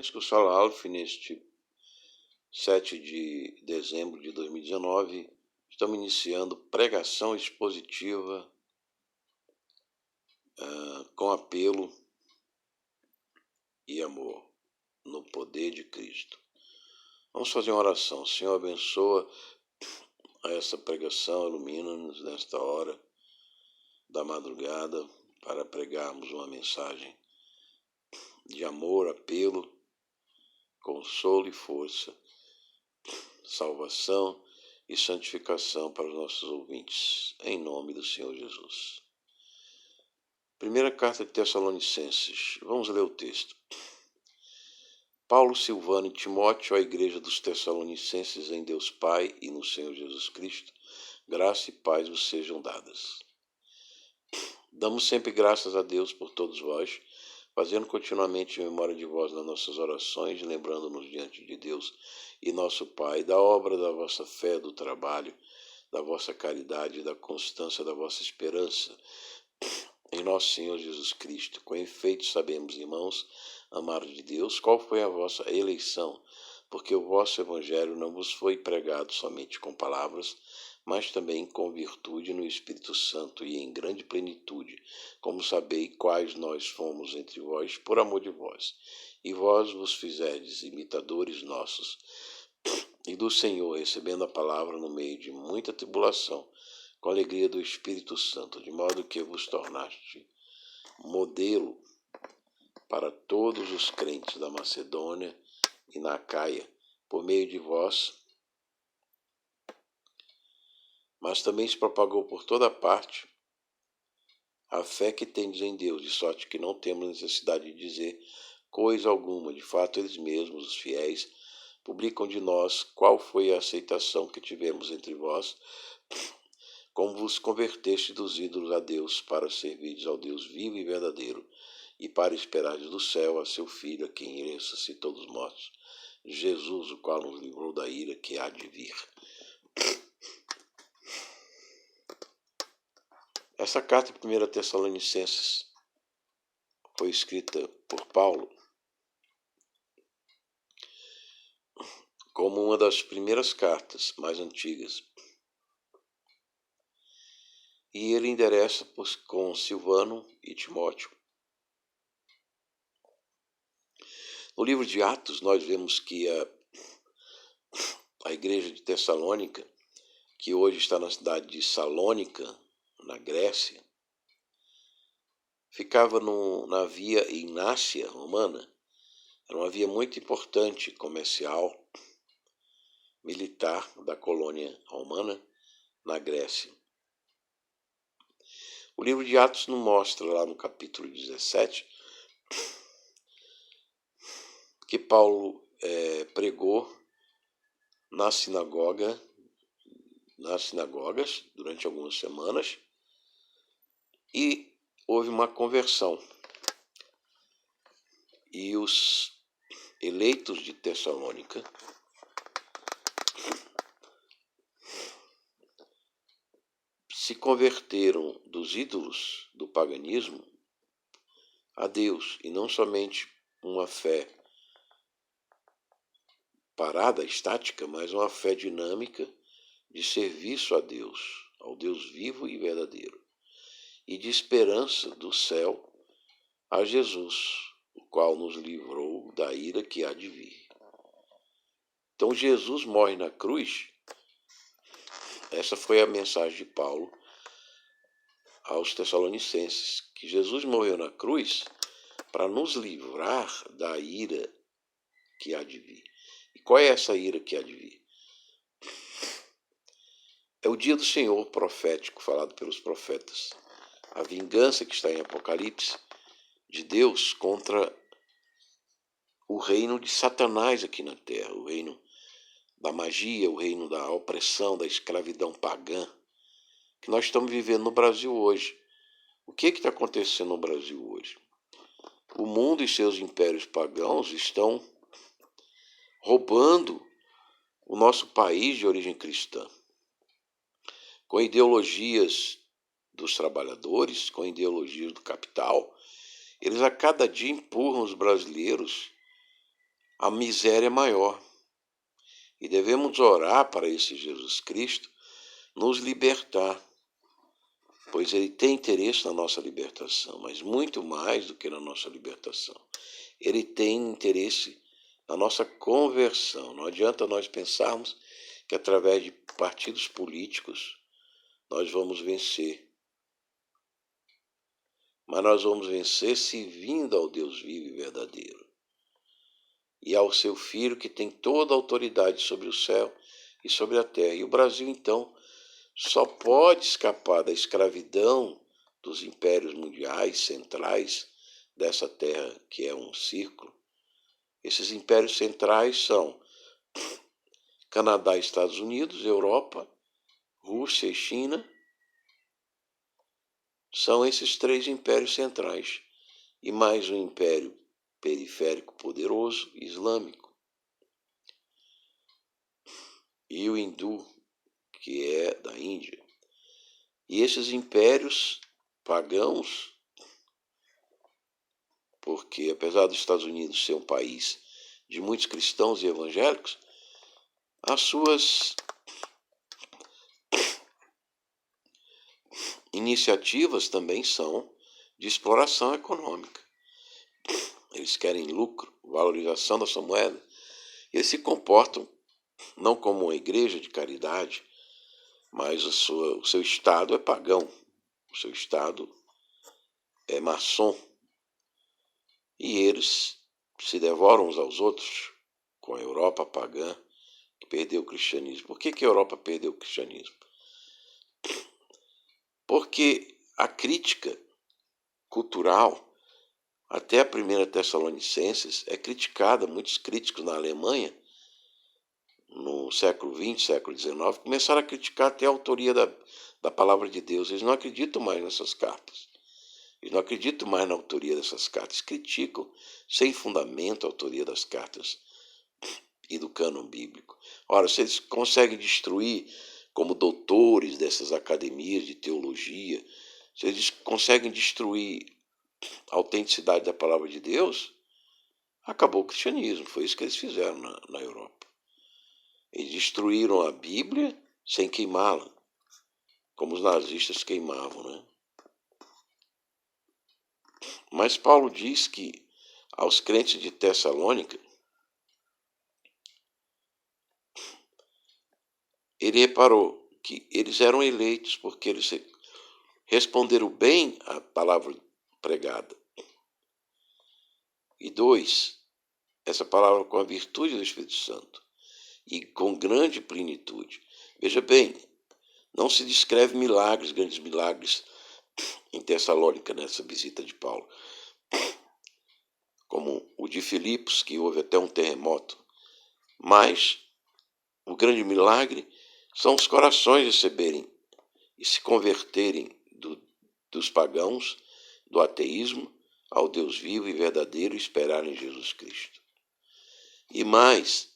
Francisco Sala Alf, neste 7 de dezembro de 2019, estamos iniciando pregação expositiva com apelo e amor no poder de Cristo. Vamos fazer uma oração. Senhor, abençoa essa pregação, ilumina-nos nesta hora da madrugada para pregarmos uma mensagem de amor, apelo, consolo e força, salvação e santificação para os nossos ouvintes, em nome do Senhor Jesus. Primeira carta de Tessalonicenses, vamos ler o texto. Paulo, Silvano e Timóteo, à igreja dos Tessalonicenses em Deus Pai e no Senhor Jesus Cristo, graça e paz vos sejam dadas. Damos sempre graças a Deus por todos vós, fazendo continuamente memória de vós nas nossas orações, lembrando-nos diante de Deus e nosso Pai da obra da vossa fé, do trabalho, da vossa caridade e da constância da vossa esperança em nosso Senhor Jesus Cristo. Com efeito sabemos, irmãos, amados de Deus, qual foi a vossa eleição, porque o vosso evangelho não vos foi pregado somente com palavras, mas também com virtude no Espírito Santo e em grande plenitude, como sabeis quais nós fomos entre vós por amor de vós. E vós vos fizerdes imitadores nossos e do Senhor, recebendo a palavra no meio de muita tribulação, com a alegria do Espírito Santo, de modo que vos tornaste modelo para todos os crentes da Macedônia e na Acaia, por meio de vós, mas também se propagou por toda parte a fé que tendes em Deus, de sorte que não temos necessidade de dizer coisa alguma. De fato, eles mesmos, os fiéis, publicam de nós qual foi a aceitação que tivemos entre vós, como vos converteste dos ídolos a Deus, para servirdes ao Deus vivo e verdadeiro, e para esperardes do céu a seu Filho, a quem ele ressuscitou dos mortos, Jesus, o qual nos livrou da ira que há de vir. Essa carta de 1 Tessalonicenses foi escrita por Paulo como uma das primeiras cartas mais antigas. E ele endereça com Silvano e Timóteo. No livro de Atos, nós vemos que a igreja de Tessalônica, que hoje está na cidade de Salônica, na Grécia, ficava na via Ignácia romana. Era uma via muito importante, comercial, militar da colônia romana na Grécia. O livro de Atos nos mostra, lá no capítulo 17, que Paulo pregou nas sinagogas durante algumas semanas e houve uma conversão. E os eleitos de Tessalônica se converteram dos ídolos do paganismo a Deus, e não somente uma fé parada, estática, mas uma fé dinâmica de serviço a Deus, ao Deus vivo e verdadeiro, e de esperança do céu a Jesus, o qual nos livrou da ira que há de vir. Então Jesus morre na cruz. Essa foi a mensagem de Paulo aos Tessalonicenses, que Jesus morreu na cruz para nos livrar da ira que há de vir. E qual é essa ira que há de vir? É o dia do Senhor profético, falado pelos profetas. A vingança que está em Apocalipse de Deus contra o reino de Satanás aqui na terra, o reino da magia, o reino da opressão, da escravidão pagã, que nós estamos vivendo no Brasil hoje. O que está acontecendo no Brasil hoje? O mundo e seus impérios pagãos estão roubando o nosso país de origem cristã, com ideologias dos trabalhadores, com ideologias do capital. Eles a cada dia empurram os brasileiros a miséria é maior. E devemos orar para esse Jesus Cristo nos libertar, pois ele tem interesse na nossa libertação, mas muito mais do que na nossa libertação. Ele tem interesse na nossa conversão. Não adianta nós pensarmos que através de partidos políticos nós vamos vencer. Mas nós vamos vencer servindo ao Deus vivo e verdadeiro e ao seu Filho que tem toda a autoridade sobre o céu e sobre a terra. E o Brasil, então, só pode escapar da escravidão dos impérios mundiais centrais dessa terra, que é um círculo. Esses impérios centrais são Canadá, Estados Unidos, Europa, Rússia e China. São esses 3 impérios centrais e mais um império periférico poderoso, islâmico, e o hindu, que é da Índia. E esses impérios pagãos, porque apesar dos Estados Unidos ser um país de muitos cristãos e evangélicos, as suas iniciativas também são de exploração econômica. Eles querem lucro, valorização da sua moeda. Eles se comportam não como uma igreja de caridade, mas o seu Estado é pagão, o seu Estado é maçom. E eles se devoram uns aos outros com a Europa pagã, que perdeu o cristianismo. Por que a Europa perdeu o cristianismo? Porque a crítica cultural, até a 1 Tessalonicenses, é criticada. Muitos críticos na Alemanha, no século XX, século XIX, começaram a criticar até a autoria da palavra de Deus. Eles não acreditam mais nessas cartas. Eles não acreditam mais na autoria dessas cartas. Criticam sem fundamento a autoria das cartas e do cânon bíblico. Ora, se eles conseguem destruir, como doutores dessas academias de teologia, se eles conseguem destruir a autenticidade da palavra de Deus, acabou o cristianismo. Foi isso que eles fizeram na Europa. Eles destruíram a Bíblia sem queimá-la, como os nazistas queimavam, né? Mas Paulo diz que aos crentes de Tessalônica, ele reparou que eles eram eleitos porque eles responderam bem à palavra pregada. E 2, essa palavra com a virtude do Espírito Santo e com grande plenitude. Veja bem, não se descreve milagres, grandes milagres em Tessalônica nessa visita de Paulo, como o de Filipos, que houve até um terremoto. Mas o grande milagre são os corações receberem e se converterem dos pagãos, do ateísmo, ao Deus vivo e verdadeiro e esperar em Jesus Cristo. E mais,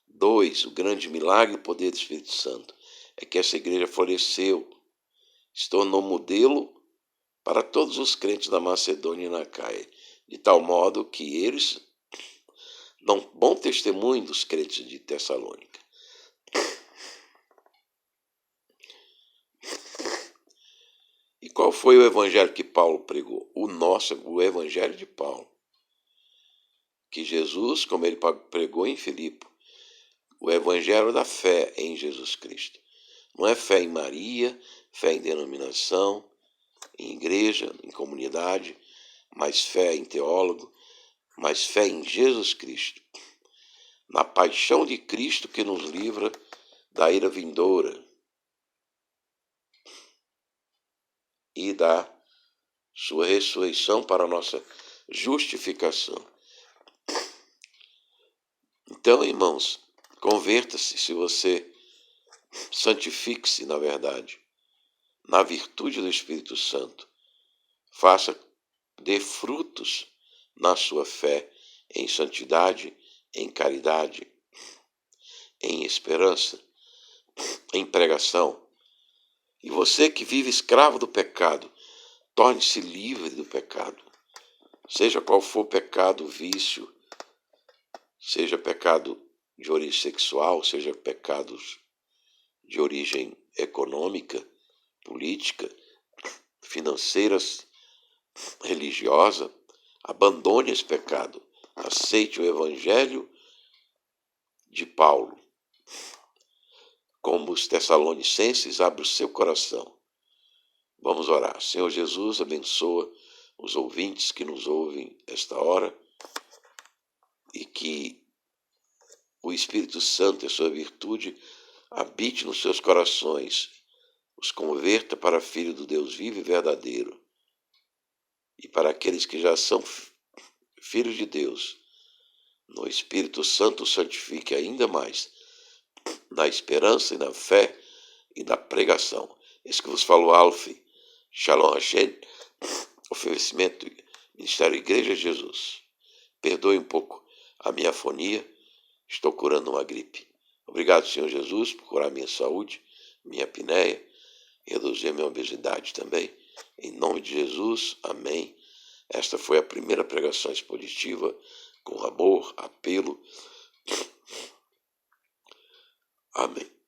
2, o grande milagre e o poder do Espírito Santo é que essa igreja floresceu, se tornou modelo para todos os crentes da Macedônia e na Caia, de tal modo que eles dão bom testemunho dos crentes de Tessalônica. E qual foi o evangelho que Paulo pregou? O evangelho de Paulo. Que Jesus, como ele pregou em Filipe, o evangelho da fé em Jesus Cristo. Não é fé em Maria, fé em denominação, em igreja, em comunidade, mas fé em teólogo, mas fé em Jesus Cristo. Na paixão de Cristo que nos livra da ira vindoura e da sua ressurreição para a nossa justificação. Então, irmãos, converta-se, se você santifique-se, na verdade, na virtude do Espírito Santo. Dê frutos na sua fé, em santidade, em caridade, em esperança, em pregação. E você que vive escravo do pecado, torne-se livre do pecado. Seja qual for o pecado, vício, seja pecado de origem sexual, seja pecados de origem econômica, política, financeiras, religiosa, abandone esse pecado. Aceite o Evangelho de Paulo. Como os Tessalonicenses, abre o seu coração. Vamos orar. Senhor Jesus, abençoa os ouvintes que nos ouvem esta hora e que o Espírito Santo e a sua virtude habite nos seus corações, os converta para filho do Deus vivo e verdadeiro. E para aqueles que já são filhos de Deus, no Espírito Santo santifique ainda mais, na esperança e na fé e na pregação. Esse que vos falou, Alf, Shalom Hashem, oferecimento do Ministério Igreja de Jesus. Perdoe um pouco a minha afonia, estou curando uma gripe. Obrigado, Senhor Jesus, por curar minha saúde, minha apneia, e reduzir a minha obesidade também. Em nome de Jesus, amém. Esta foi a primeira pregação expositiva, com amor, apelo. Amém.